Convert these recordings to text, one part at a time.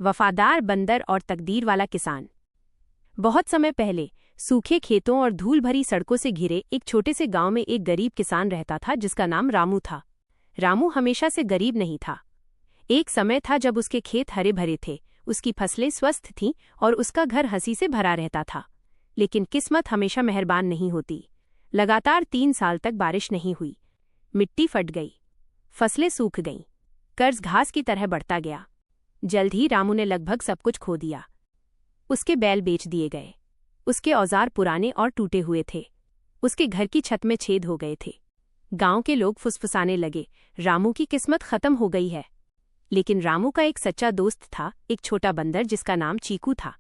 वफादार बंदर और तकदीर वाला किसान। बहुत समय पहले सूखे खेतों और धूल भरी सड़कों से घिरे एक छोटे से गांव में एक गरीब किसान रहता था जिसका नाम रामू था। रामू हमेशा से गरीब नहीं था। एक समय था जब उसके खेत हरे भरे थे, उसकी फसलें स्वस्थ थीं और उसका घर हंसी से भरा रहता था। लेकिन किस्मत हमेशा मेहरबान नहीं होती। लगातार 3 साल तक बारिश नहीं हुई। मिट्टी फट गई, फसलें सूख गईं, कर्ज घास की तरह बढ़ता गया। जल्द ही रामू ने लगभग सब कुछ खो दिया। उसके बैल बेच दिए गए, उसके औजार पुराने और टूटे हुए थे, उसके घर की छत में छेद हो गए थे। गांव के लोग फुसफुसाने लगे, रामू की किस्मत खत्म हो गई है। लेकिन रामू का एक सच्चा दोस्त था, एक छोटा बंदर जिसका नाम चीकू था।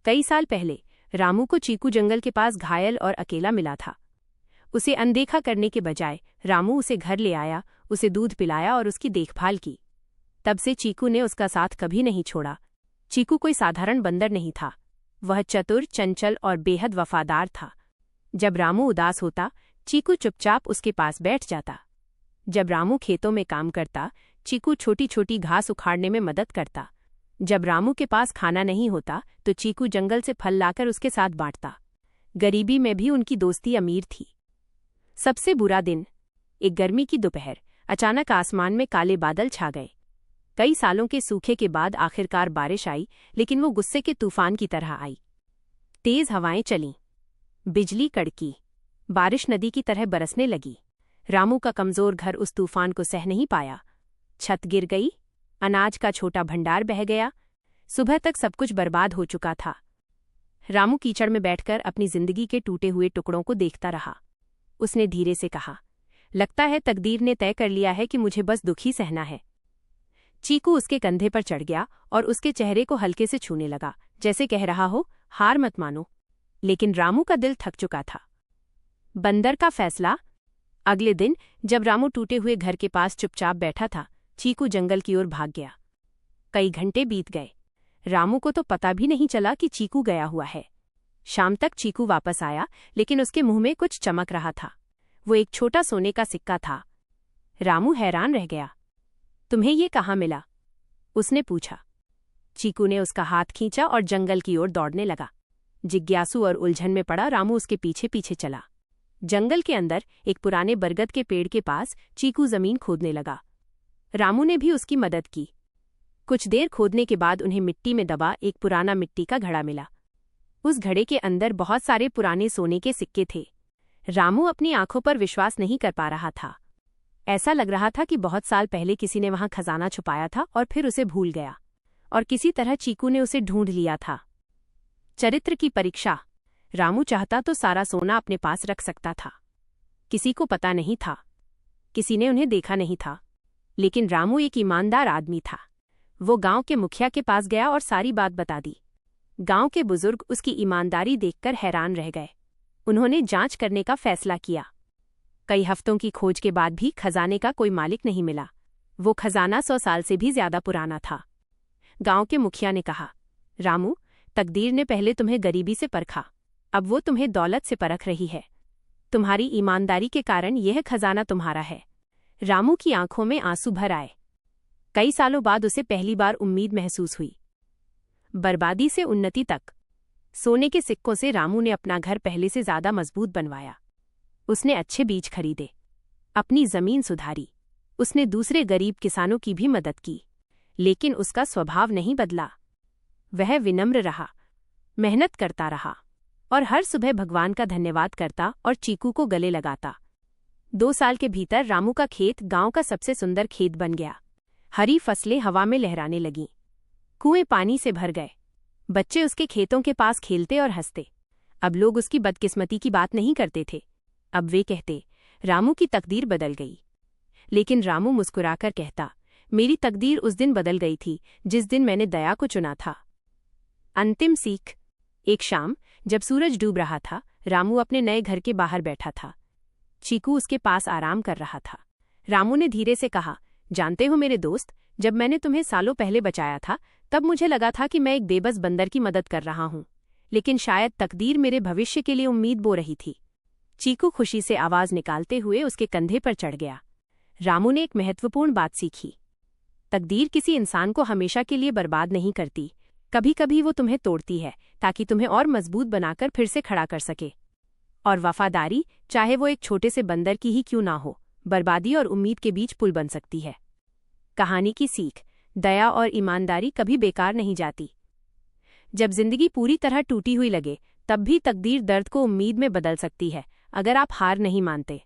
कई साल पहले रामू को चीकू जंगल के पास घायल और अकेला मिला था। उसे अनदेखा करने के बजाय रामू उसे घर ले आया, उसे दूध पिलाया और उसकी देखभाल की। तब से चीकू ने उसका साथ कभी नहीं छोड़ा। चीकू कोई साधारण बंदर नहीं था, वह चतुर, चंचल और बेहद वफादार था। जब रामू उदास होता, चीकू चुपचाप उसके पास बैठ जाता। जब रामू खेतों में काम करता, चीकू छोटी छोटी घास उखाड़ने में मदद करता। जब रामू के पास खाना नहीं होता तो चीकू जंगल से फल लाकर उसके साथ बांटता। गरीबी में भी उनकी दोस्ती अमीर थी। सबसे बुरा दिन, एक गर्मी की दोपहर, अचानक आसमान में काले बादल छा गए। कई सालों के सूखे के बाद आखिरकार बारिश आई, लेकिन वो गुस्से के तूफान की तरह आई। तेज हवाएं चलीं, बिजली कड़की, बारिश नदी की तरह बरसने लगी। रामू का कमजोर घर उस तूफान को सह नहीं पाया। छत गिर गई, अनाज का छोटा भंडार बह गया। सुबह तक सब कुछ बर्बाद हो चुका था। रामू कीचड़ में बैठकर अपनी जिंदगी के टूटे हुए टुकड़ों को देखता रहा। उसने धीरे से कहा, लगता है तकदीर ने तय कर लिया है कि मुझे बस दुख ही सहना है। चीकू उसके कंधे पर चढ़ गया और उसके चेहरे को हल्के से छूने लगा, जैसे कह रहा हो, हार मत मानो। लेकिन रामू का दिल थक चुका था। बंदर का फैसला। अगले दिन जब रामू टूटे हुए घर के पास चुपचाप बैठा था, चीकू जंगल की ओर भाग गया। कई घंटे बीत गए, रामू को तो पता भी नहीं चला कि चीकू गया हुआ है। शाम तक चीकू वापस आया, लेकिन उसके मुंह में कुछ चमक रहा था। वो एक छोटा सोने का सिक्का था। रामू हैरान रह गया। तुम्हें ये कहाँ मिला? उसने पूछा। चीकू ने उसका हाथ खींचा और जंगल की ओर दौड़ने लगा। जिज्ञासु और उलझन में पड़ा रामू उसके पीछे पीछे चला। जंगल के अंदर एक पुराने बरगद के पेड़ के पास चीकू जमीन खोदने लगा। रामू ने भी उसकी मदद की। कुछ देर खोदने के बाद उन्हें मिट्टी में दबा एक पुराना मिट्टी का घड़ा मिला। उस घड़े के अंदर बहुत सारे पुराने सोने के सिक्के थे। रामू अपनी आंखों पर विश्वास नहीं कर पा रहा था। ऐसा लग रहा था कि बहुत साल पहले किसी ने वहां खजाना छुपाया था और फिर उसे भूल गया, और किसी तरह चीकू ने उसे ढूंढ लिया था। चरित्र की परीक्षा। रामू चाहता तो सारा सोना अपने पास रख सकता था। किसी को पता नहीं था, किसी ने उन्हें देखा नहीं था। लेकिन रामू एक ईमानदार आदमी था। वो गांव के मुखिया के पास गया और सारी बात बता दी। गांव के बुजुर्ग उसकी ईमानदारी देखकर हैरान रह गए। उन्होंने जांच करने का फैसला किया। कई हफ्तों की खोज के बाद भी खजाने का कोई मालिक नहीं मिला। वो खजाना 100 साल से भी ज्यादा पुराना था। गांव के मुखिया ने कहा, रामू, तकदीर ने पहले तुम्हें गरीबी से परखा, अब वो तुम्हें दौलत से परख रही है। तुम्हारी ईमानदारी के कारण यह खजाना तुम्हारा है। रामू की आंखों में आंसू भर आए। कई सालों बाद उसे पहली बार उम्मीद महसूस हुई। बर्बादी से उन्नति तक। सोने के सिक्कों से रामू ने अपना घर पहले से ज्यादा मजबूत बनवाया। उसने अच्छे बीज खरीदे, अपनी जमीन सुधारी, उसने दूसरे गरीब किसानों की भी मदद की। लेकिन उसका स्वभाव नहीं बदला। वह विनम्र रहा, मेहनत करता रहा और हर सुबह भगवान का धन्यवाद करता और चीकू को गले लगाता। 2 साल के भीतर रामू का खेत गांव का सबसे सुंदर खेत बन गया। हरी फसलें हवा में लहराने लगीं। कुएं पानी से भर गए। बच्चे उसके खेतों के पास खेलते और हंसते। अब लोग उसकी बदकिस्मती की बात नहीं करते थे। अब वे कहते, रामू की तकदीर बदल गई। लेकिन रामू मुस्कुराकर कहता, मेरी तकदीर उस दिन बदल गई थी जिस दिन मैंने दया को चुना था। अंतिम सीख। एक शाम जब सूरज डूब रहा था, रामू अपने नए घर के बाहर बैठा था। चीकू उसके पास आराम कर रहा था। रामू ने धीरे से कहा, जानते हो मेरे दोस्त, जब मैंने तुम्हें सालों पहले बचाया था तब मुझे लगा था कि मैं एक बेबस बंदर की मदद कर रहा हूं। लेकिन शायद तकदीर मेरे भविष्य के लिए उम्मीद बो रही थी। चीकू खुशी से आवाज निकालते हुए उसके कंधे पर चढ़ गया। रामू ने एक महत्वपूर्ण बात सीखी। तकदीर किसी इंसान को हमेशा के लिए बर्बाद नहीं करती, कभी कभी वो तुम्हें तोड़ती है ताकि तुम्हें और मजबूत बनाकर फिर से खड़ा कर सके। और वफादारी, चाहे वो एक छोटे से बंदर की ही क्यों ना हो, बर्बादी और उम्मीद के बीच पुल बन सकती है। कहानी की सीख: दया और ईमानदारी कभी बेकार नहीं जाती। जब जिंदगी पूरी तरह टूटी हुई लगे, तब भी तकदीर दर्द को उम्मीद में बदल सकती है, अगर आप हार नहीं मानते।